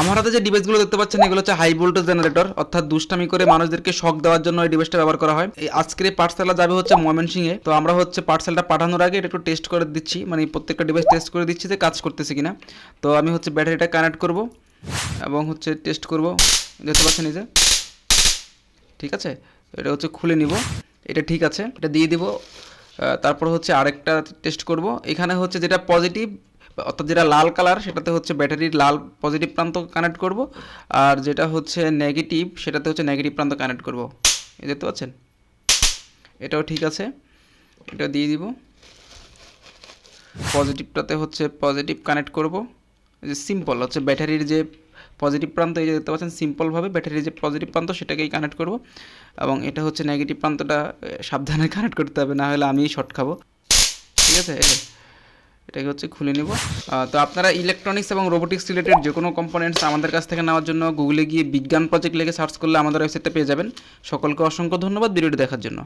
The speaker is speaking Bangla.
আমার হাতে যে ডিভাইসগুলো দেখতে পাচ্ছেন এগুলো হচ্ছে হাই ভোল্টেজ জেনারেটর, অর্থাৎ দুষ্টামি করে মানুষদেরকে শক দেওয়ার জন্য এই ডিভাইসটা ব্যবহার করা হয়। এই আজকের এই পার্সেলটা যাবে হচ্ছে ময়মনসিংহে। তো আমরা হচ্ছে পার্সেলটা পাঠানোর আগে এটা একটু টেস্ট করে দিচ্ছি, মানে প্রত্যেকটা ডিভাইস টেস্ট করে দিচ্ছি যে কাজ করতেছে কিনা। তো আমি হচ্ছে ব্যাটারিটা কানেক্ট করব এবং হচ্ছে টেস্ট করব। দেখতে পাচ্ছেন এই যে, ঠিক আছে, এটা হচ্ছে খুলে নিব। এটা ঠিক আছে, এটা দিয়ে দিব। তারপর হচ্ছে আরেকটা টেস্ট করব। এখানে হচ্ছে যেটা পজিটিভ, অর্থাৎ যেটা লাল কালার সেটাতে হচ্ছে ব্যাটারির লাল পজিটিভ প্রান্ত কানেক্ট করব, আর যেটা হচ্ছে নেগেটিভ সেটাতে হচ্ছে নেগেটিভ প্রান্ত কানেক্ট করব। এই দেখতে পাচ্ছেন, এটাও ঠিক আছে, এটা দিয়ে দিব। পজিটিভটাতে হচ্ছে পজিটিভ কানেক্ট করব। এই যে সিম্পল হচ্ছে ব্যাটারির যে পজিটিভ প্রান্ত, এই যে দেখতে পাচ্ছেন সিম্পলভাবে ব্যাটারির যে পজিটিভ প্রান্ত সেটাকেই কানেক্ট করব, এবং এটা হচ্ছে নেগেটিভ প্রান্তটা সাবধানে কানেক্ট করতে হবে, না হলে আমিই শর্ট খাবো। ঠিক আছে, এটাকে হচ্ছে খুলে নিব। তো আপনারা ইলেকট্রনিক্স এবং রোবোটিক্স রিলেটেড যে কোনো কম্পোনেন্টস আমাদের কাছ থেকে নেওয়ার জন্য গুগলে গিয়ে বিজ্ঞান প্রজেক্ট লিখে সার্চ করলে আমাদের ওয়েবসাইটটা পেয়ে যাবেন। সকলকে অসংখ্য ধন্যবাদ ভিডিওটি দেখার জন্য।